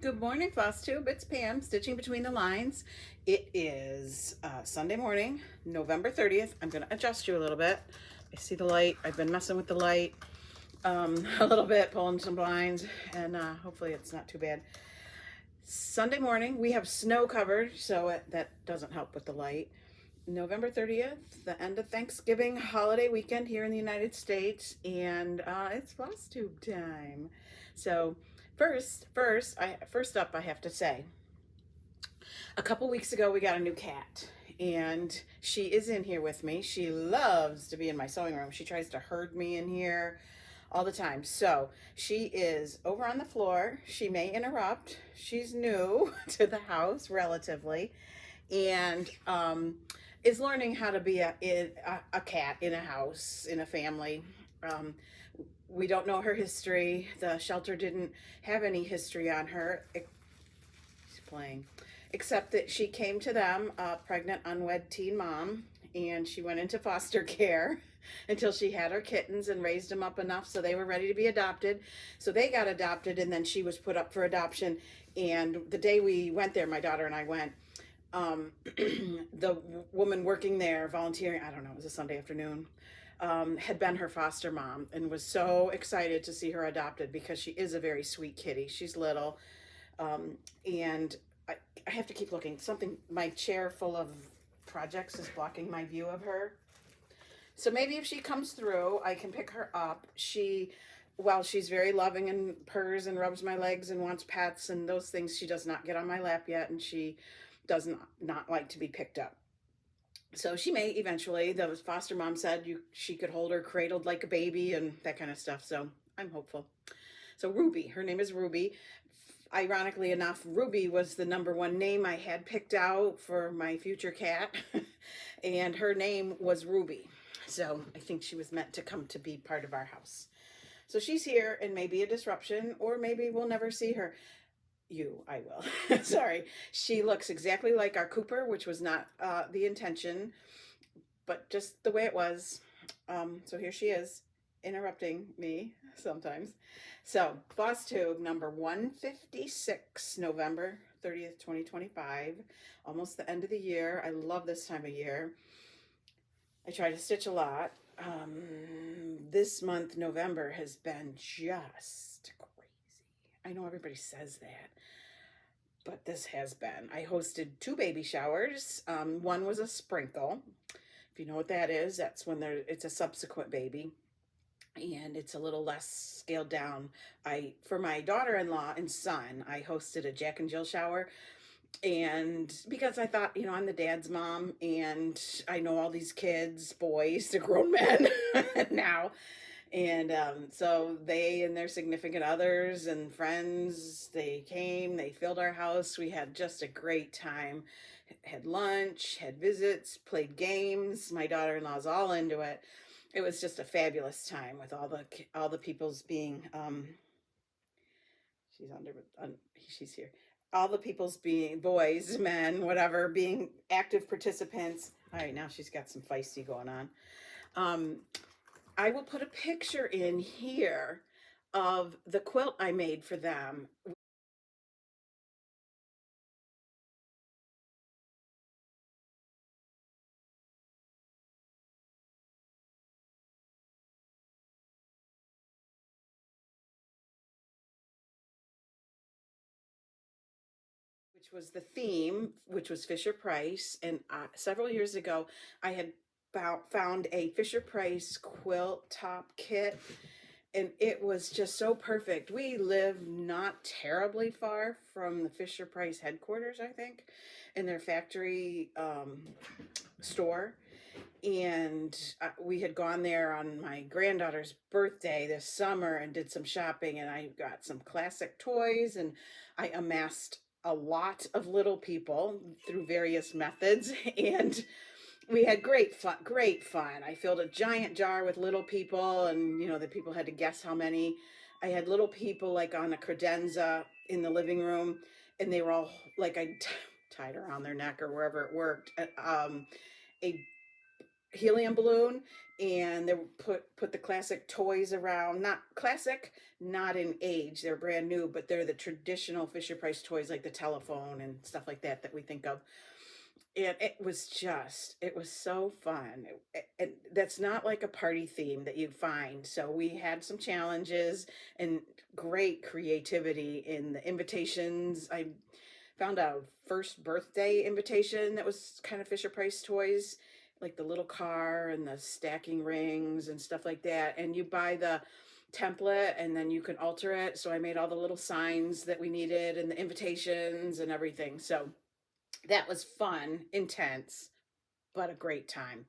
Good morning, Flosstube. It's Pam, stitching between the lines. It is Sunday morning, November 30th. I'm going to adjust you a little bit. I see the light. I've been messing with the light a little bit, pulling some blinds, and hopefully it's not too bad. Sunday morning, we have snow covered, so that doesn't help with the light. November 30th, the end of Thanksgiving holiday weekend here in the United States, and it's Flosstube time. So first up, I have to say, a couple weeks ago we got a new cat, and she is in here with me. She loves to be in my sewing room. She tries to herd me in here all the time. So she is over on the floor. She may interrupt. She's new to the house relatively, and is learning how to be a cat in a house, in a family. Um, we don't know her history. The shelter didn't have any history on her. She's playing. Except that she came to them, a pregnant, unwed teen mom, and she went into foster care until she had her kittens and raised them up enough so they were ready to be adopted. So they got adopted, and then she was put up for adoption. And the day we went there, my daughter and I went, the woman working there, volunteering, I don't know, it was a Sunday afternoon, had been her foster mom and was so excited to see her adopted because she is a very sweet kitty. She's little. And I have to keep looking. My chair full of projects is blocking my view of her. So maybe if she comes through, I can pick her up. While she's very loving and purrs and rubs my legs and wants pets and those things, she does not get on my lap yet, and she does not like to be picked up. So she may eventually. The foster mom said she could hold her cradled like a baby and that kind of stuff. So I'm hopeful. So Ruby, her name is Ruby. Ironically enough, Ruby was the #1 name I had picked out for my future cat, and her name was Ruby. So I think she was meant to come to be part of our house. So she's here, and maybe a disruption, or maybe we'll never see her. I will. Sorry. She looks exactly like our Cooper, which was not the intention, but just the way it was. So here she is, interrupting me sometimes. So, Flosstube number 156, November 30th, 2025. Almost the end of the year. I love this time of year. I try to stitch a lot. This month, November, has been just crazy. I know everybody says that, but this has been. I hosted 2 baby showers. One was a sprinkle. If you know what that is, that's when it's a subsequent baby, and it's a little less scaled down. For my daughter-in-law and son, I hosted a Jack and Jill shower, and because I thought, I'm the dad's mom, and I know all these kids, boys, they're grown men now. And so they and their significant others and friends, they came, they filled our house. We had just a great time. Had lunch, had visits, played games. My daughter-in-law's all into it. It was just a fabulous time with all the people's being she's here. All the people's being boys, men, whatever, being active participants. All right, now she's got some feisty going on. I will put a picture in here of the quilt I made for them, which was the theme, which was Fisher Price. And several years ago, I had found a Fisher Price quilt top kit, and it was just so perfect. We live not terribly far from the Fisher Price headquarters, I think, in their factory store. And we had gone there on my granddaughter's birthday this summer and did some shopping, and I got some classic toys, and I amassed a lot of little people through various methods, and we had great fun. I filled a giant jar with little people, and the people had to guess how many. I had little people like on a credenza in the living room, and they were all like, I tied around their neck or wherever it worked, a helium balloon, and they put the classic toys around. Not classic, not in age. They're brand new, but they're the traditional Fisher Price toys, like the telephone and stuff like that we think of. And it was so fun. And that's not like a party theme that you find. So we had some challenges and great creativity in the invitations. I found a first birthday invitation that was kind of Fisher Price toys, like the little car and the stacking rings and stuff like that. And you buy the template and then you can alter it. So I made all the little signs that we needed and the invitations and everything. So that was fun, intense, but a great time.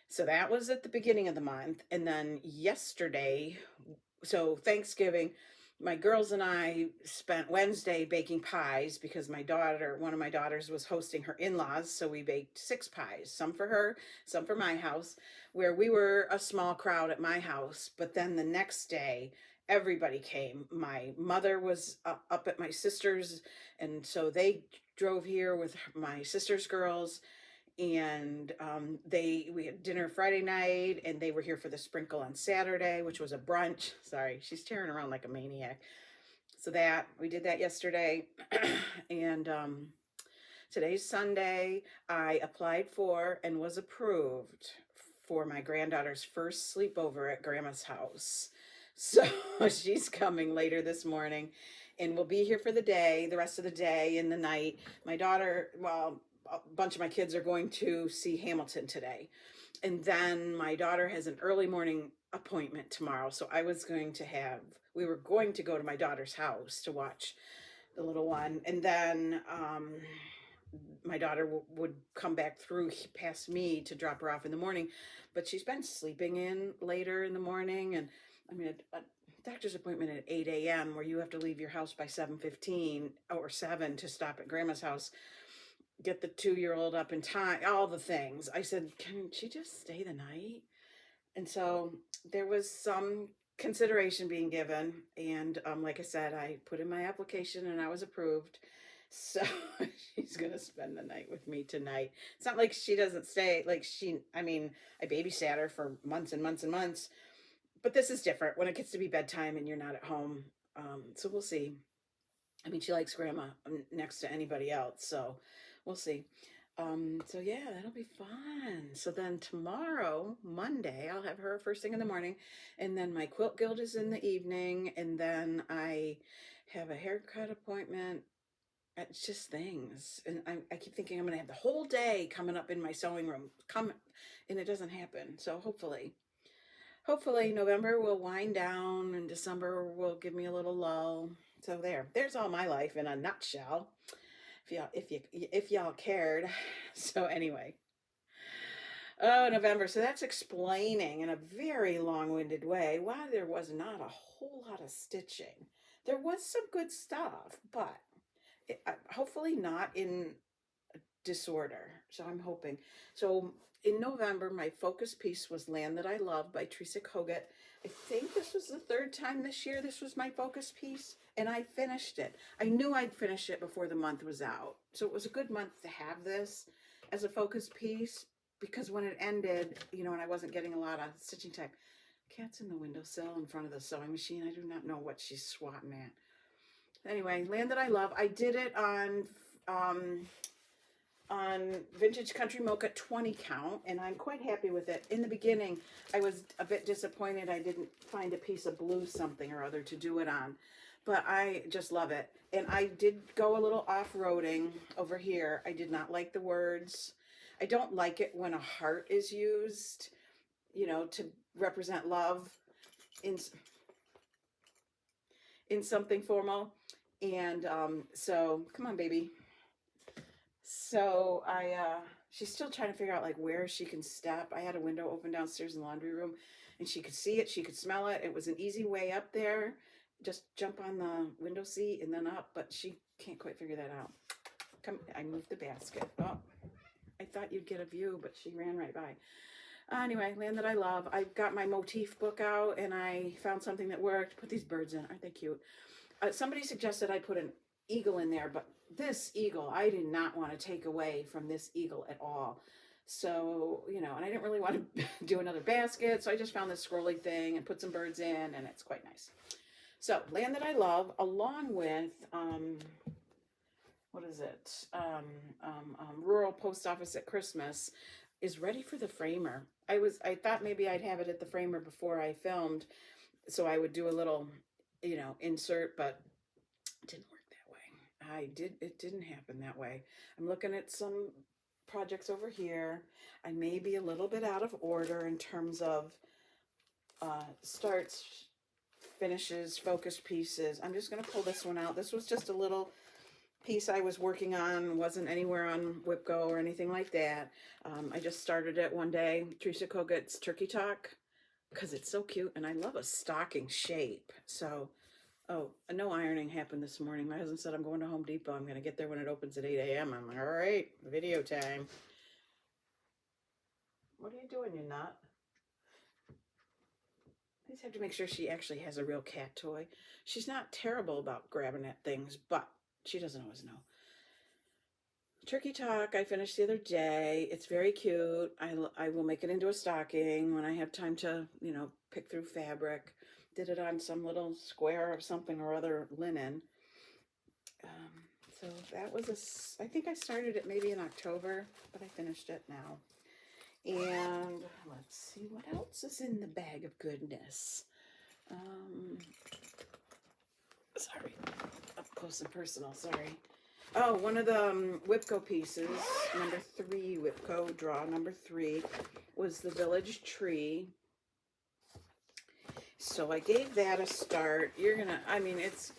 So that was at the beginning of the month. And then yesterday, so Thanksgiving, my girls and I spent Wednesday baking pies because one of my daughters was hosting her in-laws. So we baked 6 pies, some for her, some for my house, where we were a small crowd at my house. But then the next day, everybody came. My mother was up at my sister's, and so they drove here with my sister's girls, and we had dinner Friday night, and they were here for the sprinkle on Saturday, which was a brunch. Sorry, she's tearing around like a maniac. So that we did that yesterday. And today's Sunday. I applied for and was approved for my granddaughter's first sleepover at Grandma's house. So she's coming later this morning, and we'll be here for the rest of the day and the night. My daughter, well, a bunch of my kids are going to see Hamilton today. And then my daughter has an early morning appointment tomorrow. So we were going to go to my daughter's house to watch the little one. And then my daughter would come back through past me to drop her off in the morning. But she's been sleeping in later in the morning. And I mean, a doctor's appointment at 8 a.m. where you have to leave your house by 7:15 or 7 to stop at Grandma's house, get the 2-year-old up in time, all the things. I said, can she just stay the night? And so there was some consideration being given. And like I said, I put in my application and I was approved. So she's going to spend the night with me tonight. It's not like she doesn't stay. I babysat her for months and months and months. But this is different when it gets to be bedtime and you're not at home. So we'll see. I mean, she likes Grandma next to anybody else. So we'll see. So yeah, that'll be fun. So then tomorrow, Monday, I'll have her first thing in the morning. And then my quilt guild is in the evening. And then I have a haircut appointment. It's just things. And I keep thinking I'm going to have the whole day coming up in my sewing room. And it doesn't happen. So hopefully November will wind down and December will give me a little lull. So there's all my life in a nutshell. If y'all cared. So anyway. Oh, November. So that's explaining in a very long-winded way why there was not a whole lot of stitching. There was some good stuff, but hopefully not in disorder. So I'm hoping. So in November, my focus piece was Land That I Love by Teresa Kogut. I think this was the 3rd time this year this was my focus piece, and I finished it. I knew I'd finish it before the month was out. So it was a good month to have this as a focus piece, because when it ended, and I wasn't getting a lot of stitching time. Cat's in the windowsill in front of the sewing machine. I do not know what she's swatting at. Anyway, Land That I Love. I did it on Vintage Country Mocha 20 count, and I'm quite happy with it. In the beginning, I was a bit disappointed I didn't find a piece of blue something or other to do it on, but I just love it. And I did go a little off-roading over here. I did not like the words. I don't like it when a heart is used, to represent love in something formal. And so, come on, baby. So she's still trying to figure out where she can step. I had a window open downstairs in the laundry room, and she could see it. She could smell it. It was an easy way up there. Just jump on the window seat and then up, but she can't quite figure that out. Come, I moved the basket. Oh, I thought you'd get a view, but she ran right by. Anyway, Land That I Love. I got my motif book out, and I found something that worked. Put these birds in. Aren't they cute? Somebody suggested I put an eagle in there, but this eagle, I did not want to take away from this eagle at all. So, you know, and I didn't really want to do another basket. So I just found this scrolly thing and put some birds in, and it's quite nice. So Land That I Love, along with, what is it? Rural Post Office at Christmas is ready for the framer. I thought maybe I'd have it at the framer before I filmed, so I would do a little, you know, insert, but it didn't work that way. It didn't happen that way. I'm looking at some projects over here. I may be a little bit out of order in terms of starts, finishes, focus pieces. I'm just going to pull this one out. This was just a little piece I was working on, wasn't anywhere on WhipGo or anything like that. I just started it one day. Teresa Koget's Turkey Talk, because it's so cute, and I love a stocking shape. So, oh, no ironing happened this morning. My husband said, I'm going to Home Depot. I'm going to get there when it opens at 8 a.m. I'm like, all right, video time. What are you doing, you nut? I just have to make sure she actually has a real cat toy. She's not terrible about grabbing at things, but she doesn't always know. Turkey Talk I finished the other day. It's very cute. I will make it into a stocking when I have time to, you know, pick through fabric. Did it on some little square of something or other linen. So that was I think I started it maybe in October, but I finished it now. And let's see what else is in the bag of goodness. Sorry, up close and personal, sorry. Oh, one of the WhipGo pieces, number 3, WhipGo draw number 3, was the village tree. So I gave that a start. You're gonna, I mean, it's,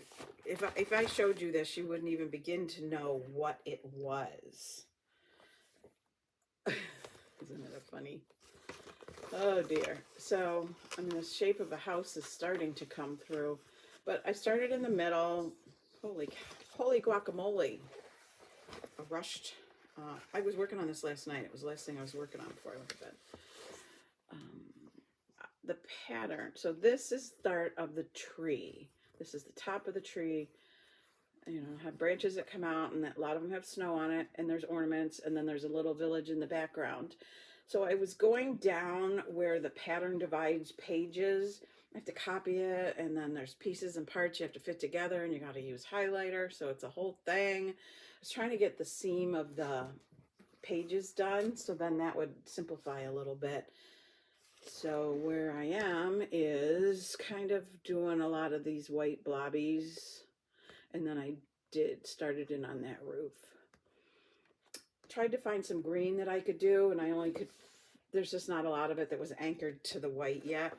if I showed you this, you wouldn't even begin to know what it was. Isn't it funny? Oh dear. So, I mean, the shape of the house is starting to come through, but I started in the middle. Holy guacamole. I rushed. I was working on this last night. It was the last thing I was working on before I went to bed. The pattern. So this is the start of the tree. This is the top of the tree. You know, have branches that come out, and a lot of them have snow on it, and there's ornaments, and then there's a little village in the background. So I was going down where the pattern divides pages. I have to copy it, and then there's pieces and parts you have to fit together, and you got to use highlighter, so it's a whole thing. I was trying to get the seam of the pages done, so then that would simplify a little bit. So where I am is kind of doing a lot of these white blobbies. And then I started in on that roof. Tried to find some green that I could do, and I only could, there's just not a lot of it that was anchored to the white yet.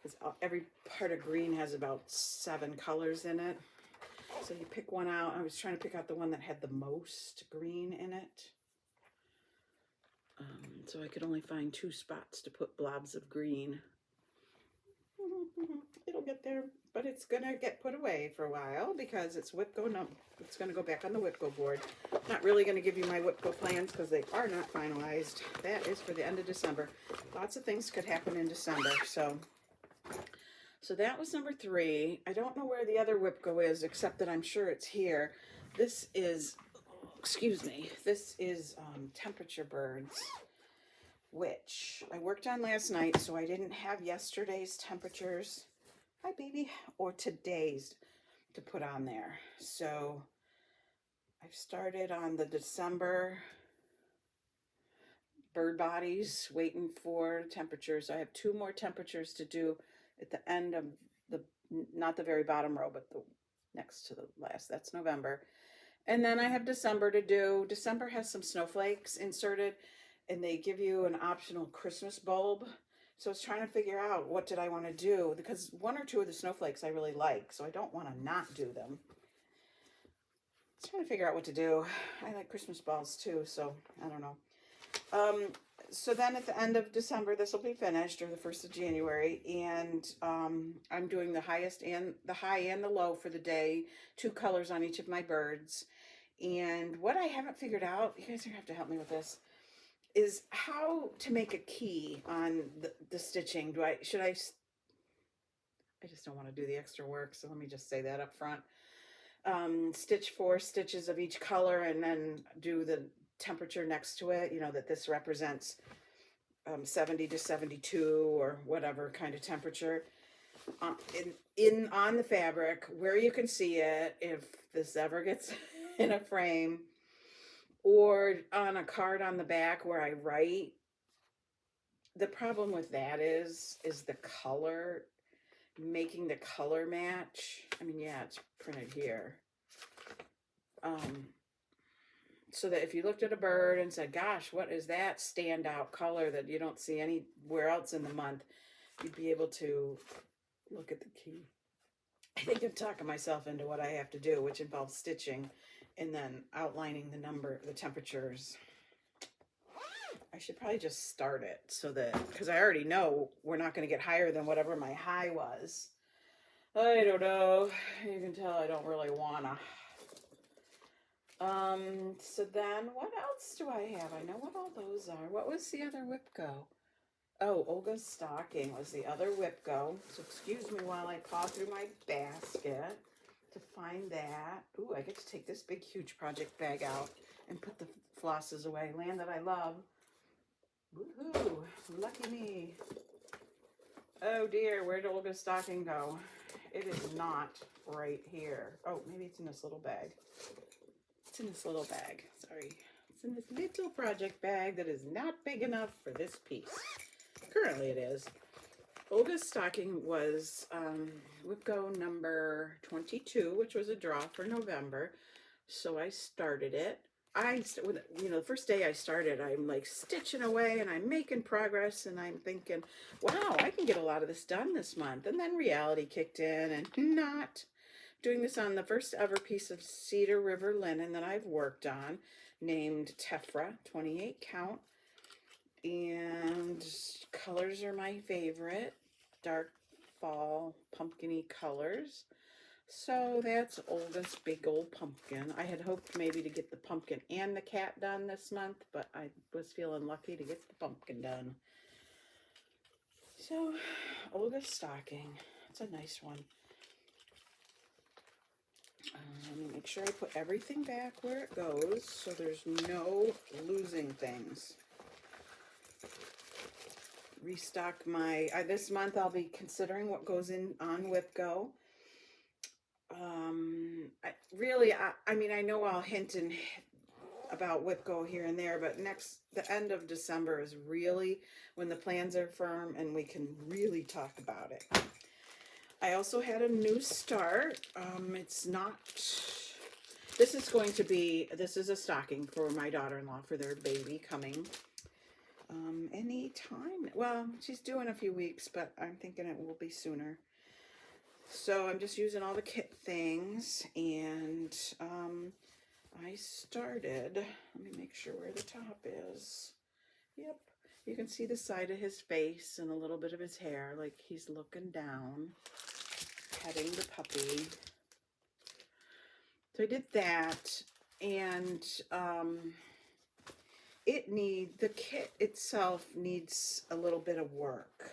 Because every part of green has about 7 colors in it. So you pick one out. I was trying to pick out the one that had the most green in it. So I could only find 2 spots to put blobs of green. It'll get there, but it's gonna get put away for a while because it's WhipGo. No, it's gonna go back on the WhipGo board. Not really gonna give you my WhipGo plans because they are not finalized. That is for the end of December. Lots of things could happen in December. So that was number 3. I don't know where the other WhipGo is, except that I'm sure it's here. This is, excuse me, this is Temperature Birds, which I worked on last night, so I didn't have yesterday's temperatures, hi baby, or today's to put on there. So I've started on the December bird bodies, waiting for temperatures. I have 2 more temperatures to do at the end of the, not the very bottom row, but the next to the last. That's November. And then I have December to do. December has some snowflakes inserted, and they give you an optional Christmas bulb. So I was trying to figure out what did I want to do, because 1 or 2 of the snowflakes I really like, so I don't want to not do them. I was trying to figure out what to do. I like Christmas balls too, so I don't know. So then at the end of December, this will be finished, or the 1st of January, and I'm doing the highest and the high and the low for the day, 2 colors on each of my birds. And what I haven't figured out, you guys are gonna have to help me with this, is how to make a key on the stitching. I just don't want to do the extra work, so let me just say that up front. Stitch 4 stitches of each color, and then do the temperature next to it, you know, that this represents 70 to 72 or whatever kind of temperature on the fabric where you can see it if this ever gets in a frame, or on a card on the back where I write. The problem with that is the color, making the color match. I mean, yeah, it's printed here. So that if you looked at a bird and said, gosh, what is that standout color that you don't see anywhere else in the month, you'd be able to look at the key. I think I'm talking myself into what I have to do, which involves stitching and then outlining the temperatures. I should probably just start it so that, because I already know we're not going to get higher than whatever my high was. I don't know. You can tell I don't really wanna. So then what else do I have? I know what all those are. What was the other WhipGo? Oh, Olga's stocking was the other WhipGo. So excuse me while I paw through my basket to find that. Ooh, I get to take this big, huge project bag out and put the flosses away. Land that I love. Woohoo! Lucky me. Oh dear, where did Olga's stocking go? It is not right here. Oh, maybe it's in this little bag. It's in this little bag. Sorry. It's in this little project bag that is not big enough for this piece. Currently it is. Olga's stocking was WhipGo number 22, which was a draw for November. So I started it. The first day I started, I'm like stitching away and I'm making progress and I'm thinking, wow, I can get a lot of this done this month. And then reality kicked in and not doing this on the first ever piece of Cedar River linen that I've worked on, named Tephra, 28 count. And colors are my favorite, dark fall pumpkin-y colors. So that's Olga's big old pumpkin. I had hoped maybe to get the pumpkin and the cat done this month, but I was feeling lucky to get the pumpkin done. So Olga's stocking, it's a nice one. Make sure I put everything back where it goes so there's no losing things. Restock my, this month I'll be considering what goes in on WhipGo. I know I'll hint about WhipGo here and there, but the end of December is really when the plans are firm and we can really talk about it. I also had a new start. This is a stocking for my daughter-in-law for their baby coming any time. Well, she's due in a few weeks, but I'm thinking it will be sooner. So I'm just using all the kit things, and I started, let me make sure where the top is. Yep, you can see the side of his face and a little bit of his hair, like he's looking down, petting the puppy. So I did that, and the kit itself needs a little bit of work.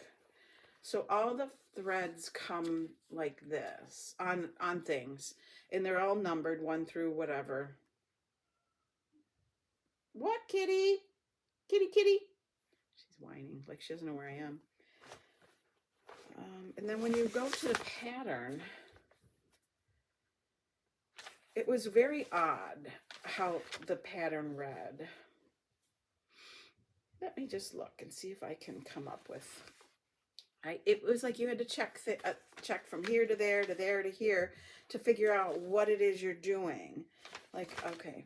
So all the threads come like this on things, and they're all numbered 1 through whatever. What, kitty? Kitty, kitty. She's whining like she doesn't know where I am. And then when you go to the pattern, it was very odd how the pattern read. Let me just look and see if I can come up with. It was like you had to check from here to there to there to here to figure out what it is you're doing. Like, okay,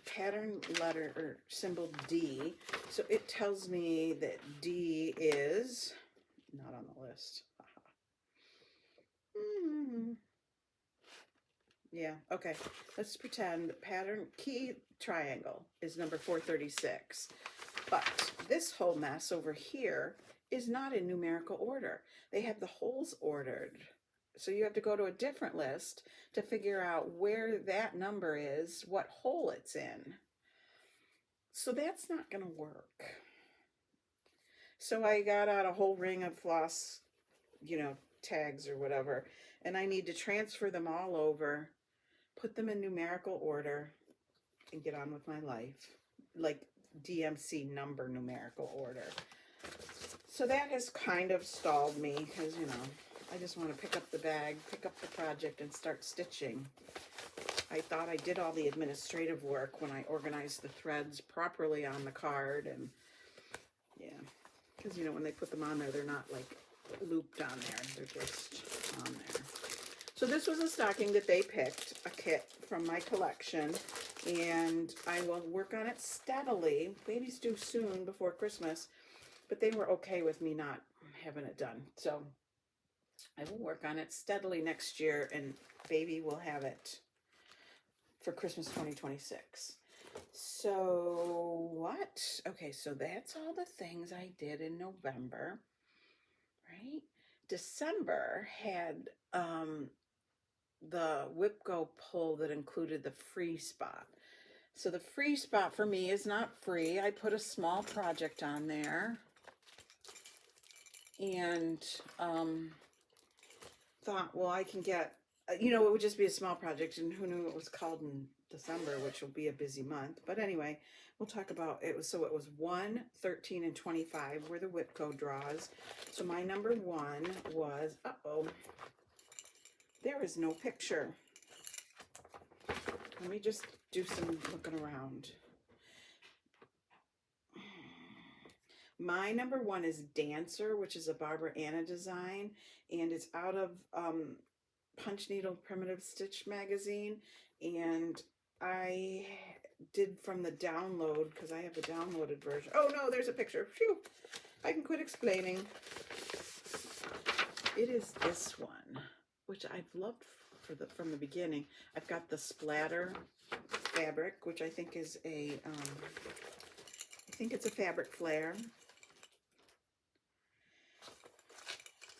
pattern letter or symbol D. So it tells me that D is not on the list. Yeah, okay. Let's pretend the pattern key triangle is number 436. But this whole mess over here is not in numerical order. They have the holes ordered. So you have to go to a different list to figure out where that number is, what hole it's in. So that's not going to work. So I got out a whole ring of floss, tags or whatever, and I need to transfer them all over, put them in numerical order, and get on with my life. like DMC number numerical order. So that has kind of stalled me because, you know, I just want to pick up the bag, pick up the project, and start stitching. I thought I did all the administrative work when I organized the threads properly on the card, and yeah, because, you know, when they put them on there, they're not like looped on there, they're just on there. So this was a stocking that they picked, a kit from my collection, and I will work on it steadily. Baby's due soon before Christmas, but they were okay with me not having it done. So I will work on it steadily next year, and baby will have it for Christmas 2026. So what? Okay, so that's all the things I did in November, right? December had the WhipGo pull that included the free spot. So the free spot for me is not free. I put a small project on there, and thought, well, I can get, you know, it would just be a small project, and who knew it was called in December, which will be a busy month. But anyway, we'll talk about it. So it was 1, 13, and 25 were the WhipGo draws. So my number 1 was, there is no picture. Let me just do some looking around. My number 1 is Dancer, which is a Barbara Anna design, and it's out of Punch Needle Primitive Stitch magazine, and I did from the download because I have the downloaded version. Oh no, there's a picture. Phew, I can quit explaining. It is this one, which I've loved from the beginning. I've got the splatter fabric, which I think is a I think it's a fabric flare.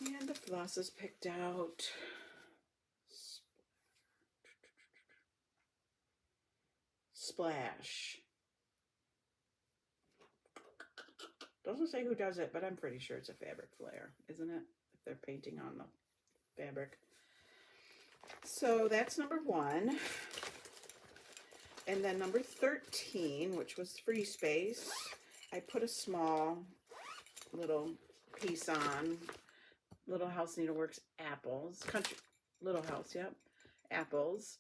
And the floss is picked out. Splash. Doesn't say who does it, but I'm pretty sure it's a fabric flare, isn't it? If they're painting on the fabric. So that's number 1. And then number 13, which was Free Space, I put a small little piece on. Little House Needleworks apples. Country Little House, yep. Apples.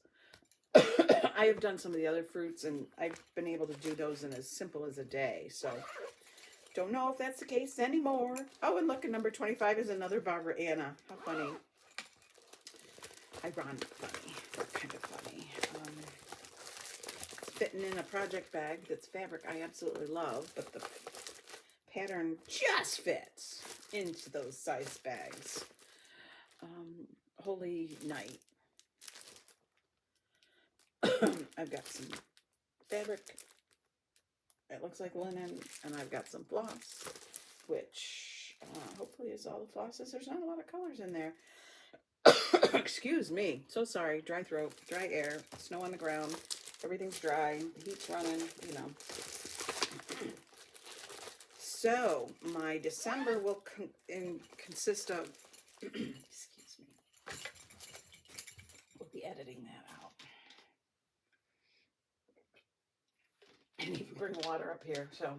I have done some of the other fruits, and I've been able to do those in as simple as a day. So don't know if that's the case anymore. Oh, and look, at number 25 is another Barbara Anna. How funny. Ironic funny. Or kind of funny. It's fitting in a project bag that's fabric I absolutely love, but the pattern just fits into those size bags. Holy night. I've got some fabric. It looks like linen, and I've got some floss, which hopefully is all the flosses. There's not a lot of colors in there. Excuse me. So sorry. Dry throat, dry air, snow on the ground. Everything's dry. The heat's running, you know. So my December will consist of, excuse me, we'll be editing that out. I need to bring water up here, so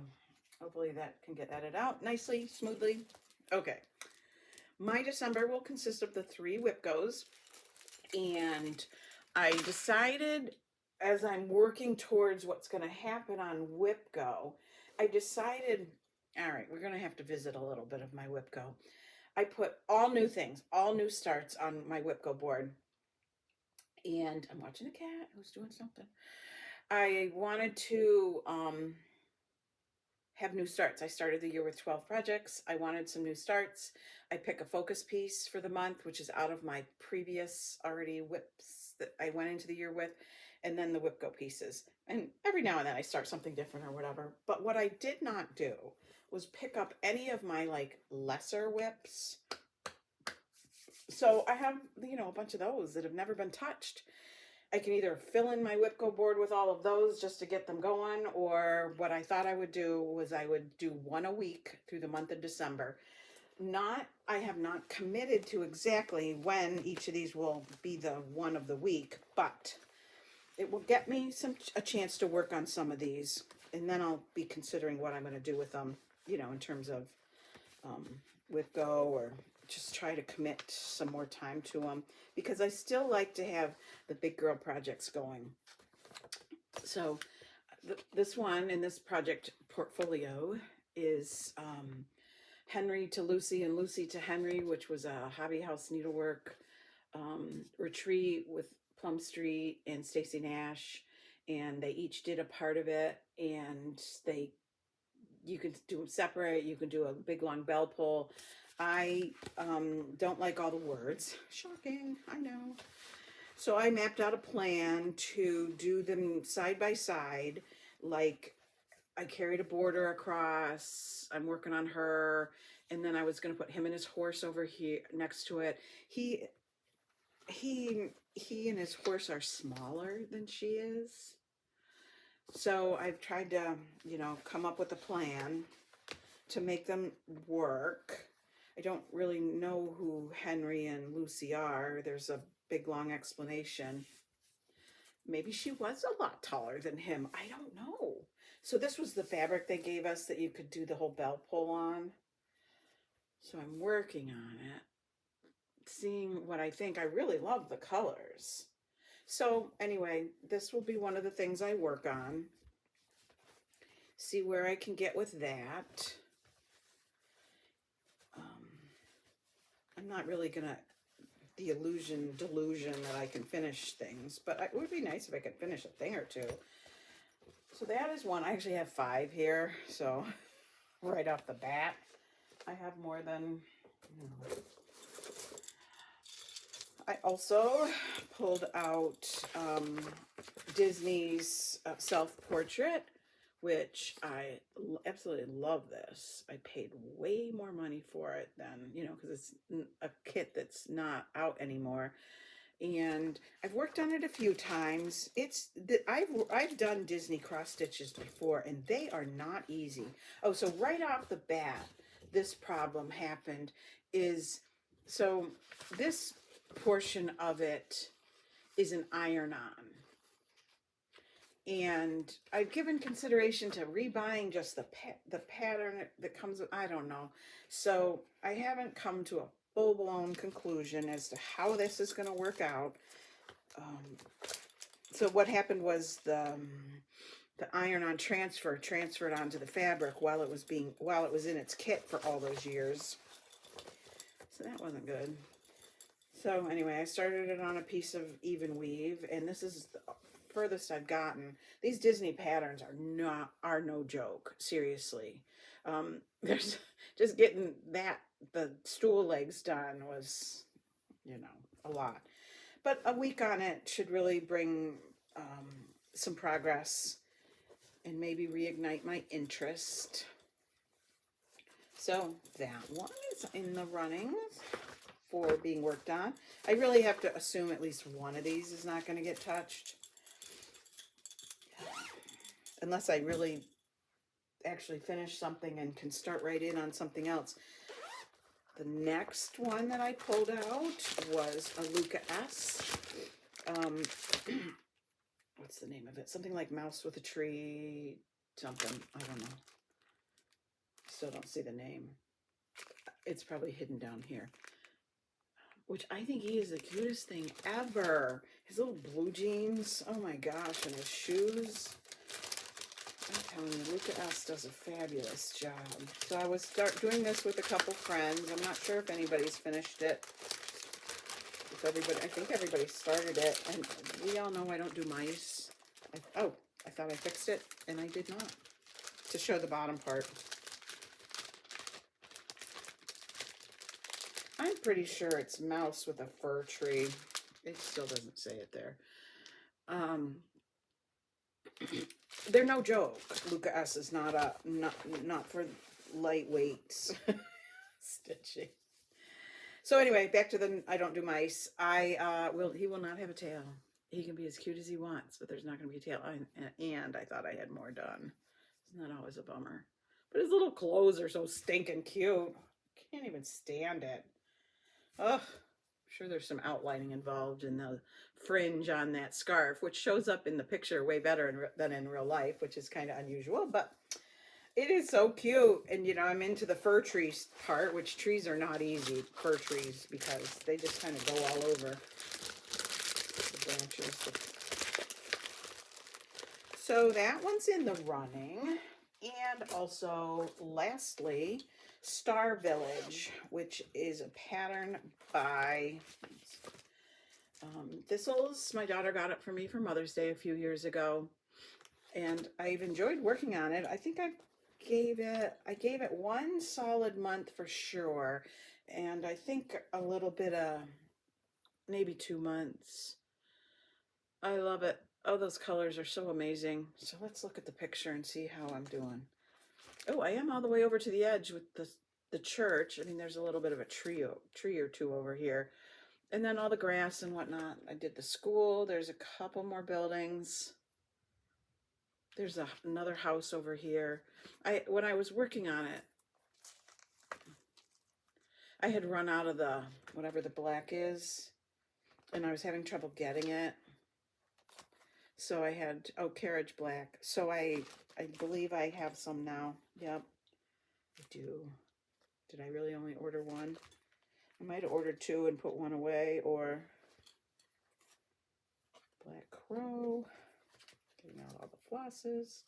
hopefully that can get edited out nicely, smoothly. Okay. My December will consist of the 3 WhipGos, and I decided as I'm working towards what's going to happen on WhipGo, I decided, all right, we're going to have to visit a little bit of my WhipGo. I put all new things, all new starts on my WhipGo board. And I'm watching a cat who's doing something. I wanted to have new starts. I started the year with 12 projects. I wanted some new starts. I pick a focus piece for the month, which is out of my previous already whips that I went into the year with, and then the WhipGo pieces. And every now and then I start something different or whatever. But what I did not do was pick up any of my like lesser whips. So I have, you know, a bunch of those that have never been touched. I can either fill in my WhipGo board with all of those just to get them going, or what I thought I would do was I would do 1 a week through the month of December. I have not committed to exactly when each of these will be the 1 of the week, but it will get me a chance to work on some of these. and then I'll be considering what I'm going to do with them, you know, in terms of WhipGo, or just try to commit some more time to them, because I still like to have the big girl projects going. So this one in this project portfolio is Henry to Lucy and Lucy to Henry, which was a hobby house needlework retreat with Plum Street and Stacy Nash, and they each did a part of it, and you can do them separate. You can do a big long bell pull. I don't like all the words. Shocking, I know. So I mapped out a plan to do them side by side. Like, I carried a border across. I'm working on her, and then I was going to put him and his horse over here next to it. He and his horse are smaller than she is. So I've tried to, you know, come up with a plan to make them work. I don't really know who Henry and Lucy are. There's a big long explanation. Maybe she was a lot taller than him. I don't know. So this was the fabric they gave us that you could do the whole bell pull on. So I'm working on it, seeing what I think. I really love the colors. So anyway, this will be one of the things I work on. See where I can get with that. I'm not really gonna the delusion that I can finish things, but it would be nice if I could finish a thing or two. So that is one. I actually have 5 here, so right off the bat, I have more than, you know. I also pulled out Disney's self-portrait, which I absolutely love this. I paid way more money for it than, you know, because it's a kit that's not out anymore. And I've worked on it a few times. I've done Disney cross stitches before, and they are not easy. Oh, so right off the bat, this problem happened is, so this portion of it is an iron-on. And I've given consideration to rebuying just the pattern that comes with, I don't know. So I haven't come to a full-blown conclusion as to how this is going to work out. So what happened was the iron-on transferred onto the fabric while it was in its kit for all those years. So that wasn't good. So anyway, I started it on a piece of even weave, and this is the furthest I've gotten. These Disney patterns are no joke, seriously. There's just getting the stool legs done was, you know, a lot. But a week on it should really bring some progress and maybe reignite my interest. So that one is in the running for being worked on. I really have to assume at least one of these is not going to get touched, unless I really actually finish something and can start right in on something else. The next one that I pulled out was a Luca S. What's the name of it? Something like Mouse with a Tree, something. I don't know. Still don't see the name. It's probably hidden down here. Which I think he is the cutest thing ever. His little blue jeans. Oh my gosh. And his shoes. I'm telling you, Luca S. does a fabulous job. So I was doing this with a couple friends. I'm not sure if anybody's finished it. I think everybody started it. And we all know I don't do mice. I thought I fixed it, and I did not. To show the bottom part. I'm pretty sure it's Mouse with a Fir Tree. It still doesn't say it there. They're no joke. Luca S is not for lightweights stitching. So anyway, back to the I don't do mice. He will not have a tail. He can be as cute as he wants, but there's not going to be a tail. And I thought I had more done. Isn't that always a bummer? But his little clothes are so stinking cute. Can't even stand it. Ugh, sure there's some outlining involved in the fringe on that scarf, which shows up in the picture way better than in real life, which is kind of unusual, but it is so cute. And you know, I'm into the fir trees part, which trees are not easy, fir trees, because they just kind of go all over the branches. So that one's in the running. And also, lastly, Star Village, which is a pattern by Thistles. My daughter got it for me for Mother's Day a few years ago, and I've enjoyed working on it. I think I gave it one solid month for sure, and I think a little bit of maybe 2 months. I love it. Oh, those colors are so amazing. So let's look at the picture and see how I'm doing. Oh, I am all the way over to the edge with the church. I mean, there's a little bit of a tree or two over here. And then all the grass and whatnot. I did the school. There's a couple more buildings. There's another house over here. When I was working on it, I had run out of the, whatever the black is, and I was having trouble getting it. So I had, oh, carriage black. So I believe I have some now. Yep, I do. Did I really only order one? I might have ordered 2 and put 1 away, or Black Crow. Getting out all the flosses.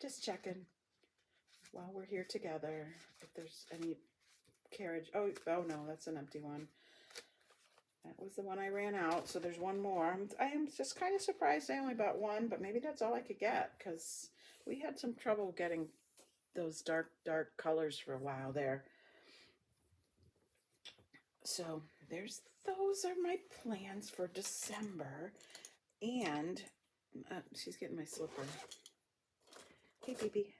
Just checking while we're here together if there's any carriage. Oh no, that's an empty one. That was the one I ran out, so there's one more. I am just kind of surprised I only bought 1, but maybe that's all I could get, because we had some trouble getting those dark colors for a while there. So those are my plans for December. And she's getting my slipper. Hey, baby.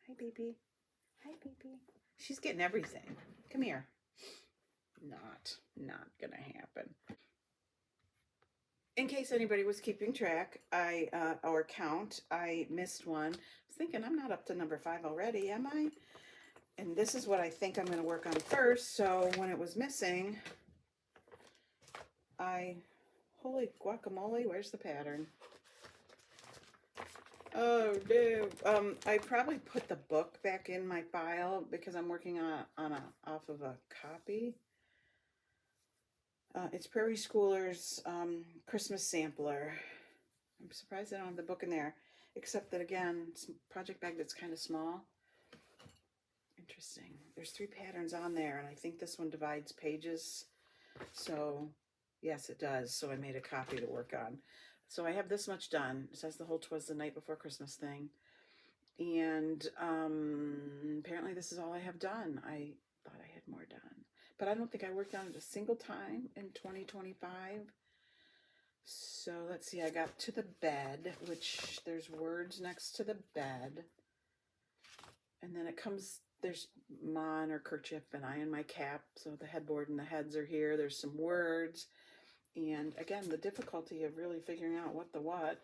Hi, baby. Hi, baby. She's getting everything. Come here. Not gonna happen. In case anybody was keeping track, or count, I missed one. I was thinking, I'm not up to number 5 already, am I? And this is what I think I'm gonna work on first. So when it was missing, holy guacamole, where's the pattern? Oh, dude. I probably put the book back in my file because I'm working off of a copy. It's Prairie Schoolers Christmas Sampler. I'm surprised I don't have the book in there, except that, again, it's a project bag that's kind of small. Interesting. There's 3 patterns on there, and I think this one divides pages. So, yes, it does. So I made a copy to work on. So I have this much done. It says the whole "'Twas the Night Before Christmas" thing. And apparently this is all I have done. I thought I had more done. But I don't think I worked on it a single time in 2025. So let's see, I got to the bed, which there's words next to the bed. And then it comes, there's Ma and her kerchief and I and my cap. So the headboard and the heads are here. There's some words. And again, the difficulty of really figuring out what the what.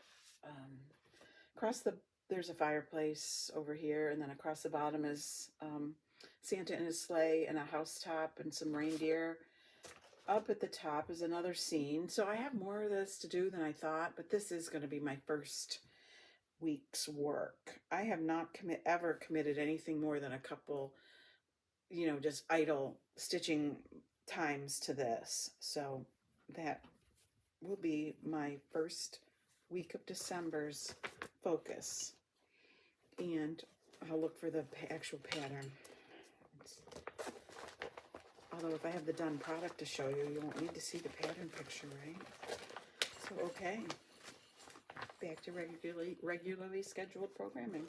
There's a fireplace over here, and then across the bottom is Santa and his sleigh and a housetop and some reindeer. Up at the top is another scene. So I have more of this to do than I thought, but this is going to be my first week's work. I have not ever committed anything more than a couple, just idle stitching times to this. So that will be my first week of December's focus. And I'll look for the actual pattern. Although if I have the done product to show you, you won't need to see the pattern picture, right? So, okay. Back to regularly scheduled programming.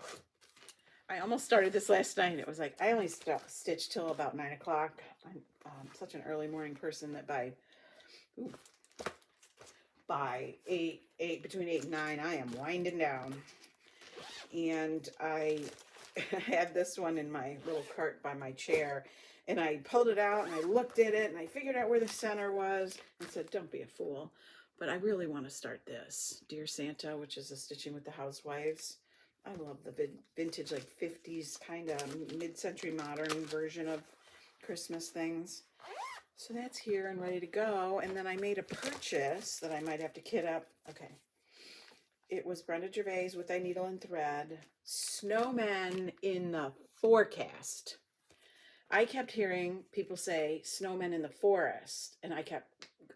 I almost started this last night. It was like, I only stitched till about 9 o'clock. I'm such an early morning person that by 8, between 8 and 9, I am winding down. And I had this one in my little cart by my chair, and I pulled it out and I looked at it and I figured out where the center was and said, don't be a fool. But I really want to start this Dear Santa, which is a Stitching with the Housewives. I love the vintage, like 50s kind of mid-century modern version of Christmas things. So that's here and ready to go. And then I made a purchase that I might have to kit up. Okay. It was Brenda Gervais with I Needle and Thread. Snowmen in the forecast. I kept hearing people say snowmen in the forest. And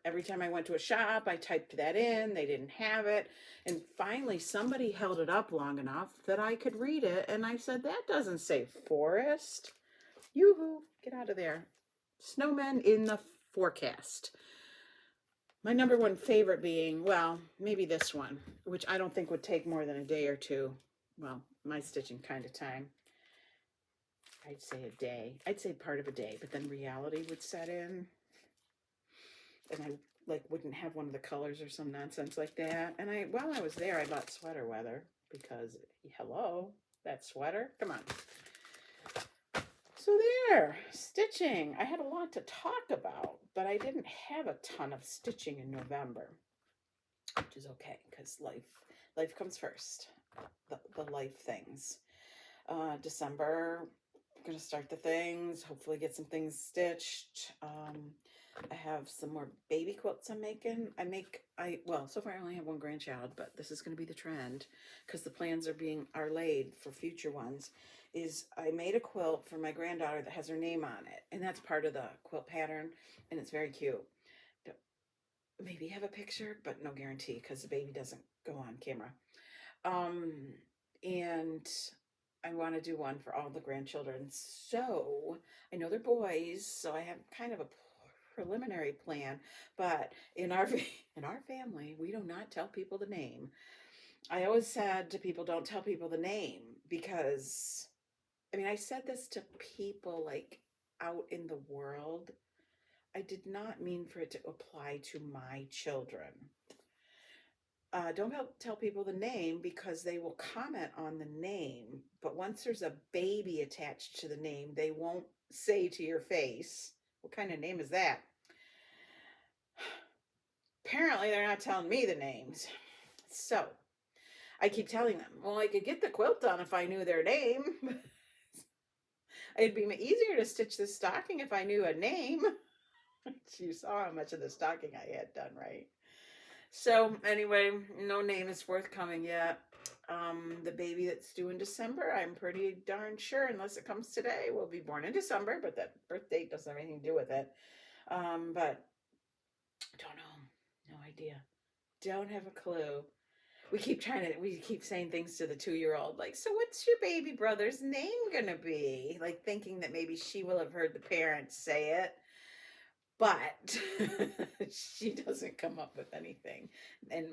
every time I went to a shop, I typed that in. They didn't have it. And finally, somebody held it up long enough that I could read it. And I said, that doesn't say forest. Yoo-hoo, get out of there. Snowmen in the forecast. My number one favorite being, well, maybe this one, which I don't think would take more than a day or two. Well, my stitching kind of time. I'd say a day. I'd say part of a day, but then reality would set in. And I wouldn't have one of the colors or some nonsense like that. And while I was there, I bought sweater weather because, hello, that sweater, come on. So there, stitching. I had a lot to talk about, but I didn't have a ton of stitching in November, which is okay because life comes first. The life things. December, I'm gonna start the things. Hopefully, get some things stitched. I have some more baby quilts I'm making. Well, so far I only have one grandchild, but this is going to be the trend because the plans are laid for future ones. I made a quilt for my granddaughter that has her name on it, and that's part of the quilt pattern, and it's very cute. Maybe have a picture, but no guarantee because the baby doesn't go on camera. And I want to do one for all the grandchildren. So I know they're boys, so I have kind of a preliminary plan, but in our family, we do not tell people the name. I always said to people, don't tell people the name because, I said this to people like out in the world. I did not mean for it to apply to my children. Don't tell people the name because they will comment on the name, but once there's a baby attached to the name, they won't say to your face, what kind of name is that? Apparently, they're not telling me the names. So I keep telling them, well, I could get the quilt done if I knew their name. It'd be easier to stitch the stocking if I knew a name. You saw how much of the stocking I had done, right? So anyway, no name is forthcoming yet. The baby that's due in December, I'm pretty darn sure, unless it comes today, will be born in December, but that birth date doesn't have anything to do with it. But don't know. No idea. Don't have a clue. We keep saying things to the 2-year-old, like, so what's your baby brother's name gonna be? Like thinking that maybe she will have heard the parents say it, but she doesn't come up with anything. And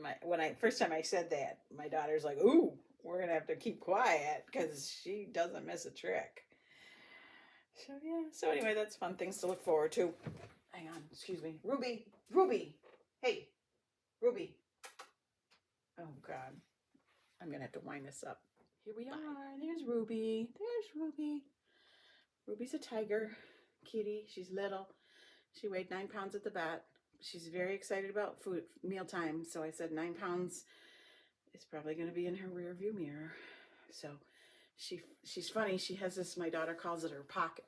first time I said that, my daughter's like, ooh, we're gonna have to keep quiet because she doesn't miss a trick. So yeah, so anyway, that's fun things to look forward to. Hang on, excuse me. Ruby, hey, Ruby. Oh God, I'm going to have to wind this up. Here we are. There's Ruby. Ruby's a tiger kitty. She's little. She weighed 9 pounds at the vet. She's very excited about mealtime. So I said 9 pounds is probably going to be in her rear view mirror. So she's funny. She has this, my daughter calls it her pocket.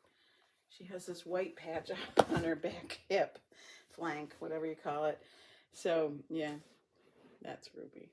She has this white patch on her back hip, flank, whatever you call it. So yeah, that's Ruby.